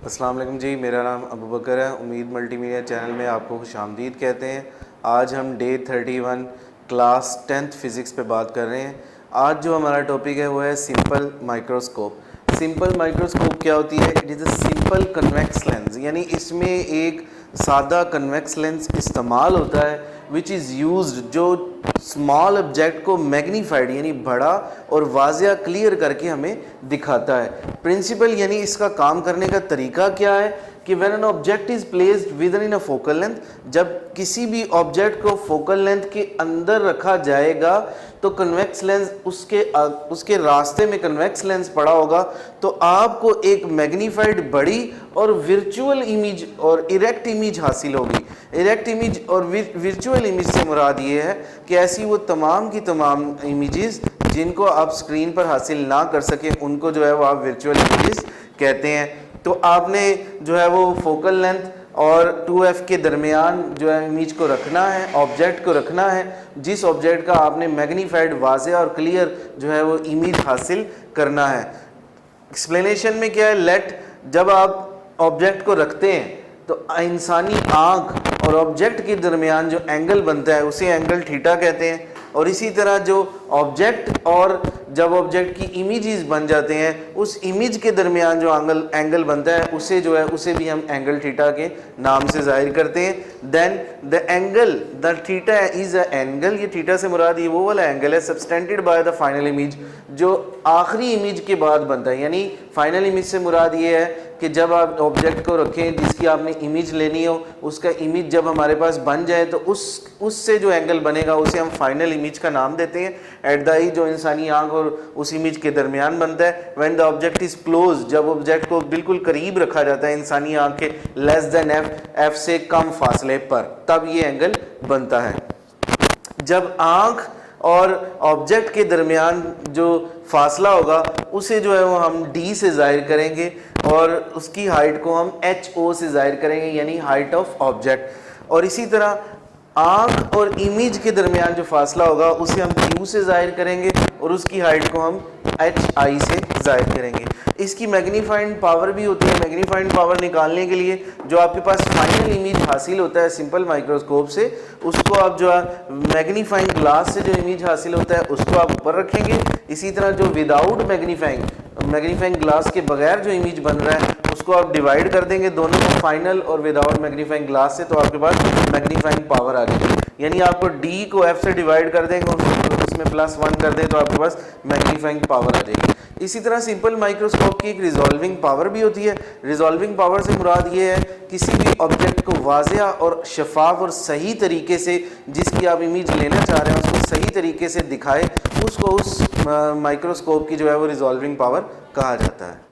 अस्सलाम वालेकुम जी, मेरा नाम अबू बकर है। उम्मीद मल्टीमीडिया चैनल में आपको खुशामदीद कहते हैं। आज हम डे 31 क्लास 10th फ़िज़िक्स पे बात कर रहे हैं। आज जो हमारा टॉपिक है वो है सिंपल माइक्रोस्कोप। सिंपल माइक्रोस्कोप क्या होती है? It is a simple convex lens, यानी इसमें एक सादा कन्वेक्स लेंस इस्तेमाल होता है विच इज़ यूज्ड, जो स्मॉल ऑब्जेक्ट को मैग्नीफाइड यानी बड़ा और वाज़िया क्लियर करके हमें दिखाता है। प्रिंसिपल यानी इसका काम करने का तरीका क्या है कि when an object is placed with in a focal length, जब किसी भी ऑब्जेक्ट को फोकल लेंथ के अंदर रखा जाएगा तो कन्वेक्स लेंस उसके रास्ते में कन्वेक्स लेंस पड़ा होगा, तो आपको एक मैग्नीफाइड बड़ी और वर्चुअल इमेज और इरेक्ट इमेज हासिल होगी। इरेक्ट इमेज और वर्चुअल इमेज से मुराद ये है कि ऐसी वो तमाम की तमाम इमेजेस जिनको आप स्क्रीन पर हासिल ना कर सके उनको जो है वो आप वर्चुअल इमेजेस कहते हैं। तो आपने जो है वो फोकल लेंथ और 2f के दरमियान जो है इमेज को रखना है, ऑब्जेक्ट को रखना है, जिस ऑब्जेक्ट का आपने मैग्नीफाइड वाज़े और क्लियर जो है वो इमेज हासिल करना है। एक्सप्लेनेशन में क्या है, लेट जब आप ऑब्जेक्ट को रखते हैं तो इंसानी आँख और ऑब्जेक्ट के दरमियान जो एंगल बनता है उसे एंगल थीटा कहते हैं। और इसी तरह जो ऑब्जेक्ट और जब ऑब्जेक्ट की इमेजेस बन जाते हैं उस इमेज के दरमियान जो एंगल बनता है उसे जो है उसे भी हम एंगल थीटा के नाम से जाहिर करते हैं। Then the angle the theta is a angle, ये थीटा से मुराद ये वो वाला एंगल है subtended by the final image, जो आखिरी इमेज के बाद बनता है। यानी फाइनल इमेज से मुराद ये है कि जब आप ऑब्जेक्ट को रखें जिसकी आपने इमेज लेनी हो, उसका इमेज जब हमारे पास बन जाए तो उससे जो एंगल बनेगा उसे हम फाइनल इमेज का नाम देते हैं। एट द आई जो इंसानी आंख और उस इमेज के दरमियान बनता है। When the object is close, जब ऑब्जेक्ट को बिल्कुल करीब रखा जाता है इंसानी आंख के लेस देन एफ से कम फासले पर, तब ये एंगल बनता है। जब आंख और ऑब्जेक्ट के दरमियान जो फासला होगा उसे जो है वो हम d से जाहिर करेंगे और उसकी हाइट को हम ho से जाहिर करेंगे, यानी हाइट ऑफ ऑब्जेक्ट। और इसी तरह आंख और इमेज के दरमियान जो फासला होगा उसे हम q से जाहिर करेंगे और उसकी हाइट को हम hi से जाहिर करेंगे। इसकी मैग्नीफाइंग पावर भी होती है। मैग्नीफाइंग पावर निकालने के लिए जो आपके पास फाइनल इमेज हासिल होता है सिंपल माइक्रोस्कोप से, उसको आप जो है मैग्नीफाइंग ग्लास से जो इमेज हासिल होता है उसको आप ऊपर रखेंगे। इसी तरह जो विदाउट मैग्नीफाइंग ग्लास के बगैर जो इमेज बन रहा है उसको आप डिवाइड कर देंगे दोनों को, फाइनल और विदाउट मैग्नीफाइंग ग्लास से, तो आपके पास मैग्नीफाइंग पावर आ जाएगी। यानी आपको d को f से डिवाइड कर देंगे और उसमें +1 कर दें तो आपके पास मैग्नीफाइंग पावर आ जाएगी। इसी तरह सिंपल माइक्रोस्कोप की एक रिजॉल्विंग पावर भी होती है। रिजॉल्विंग पावर से मुराद ये है किसी भी ऑब्जेक्ट को वाज़िया और शफाफ और सही तरीके से जिसकी आप इमेज लेना चाह रहे हैं उसको सही तरीके से दिखाए, उसको उस माइक्रोस्कोप की जो है वो रिजॉल्विंग पावर कहा जाता है।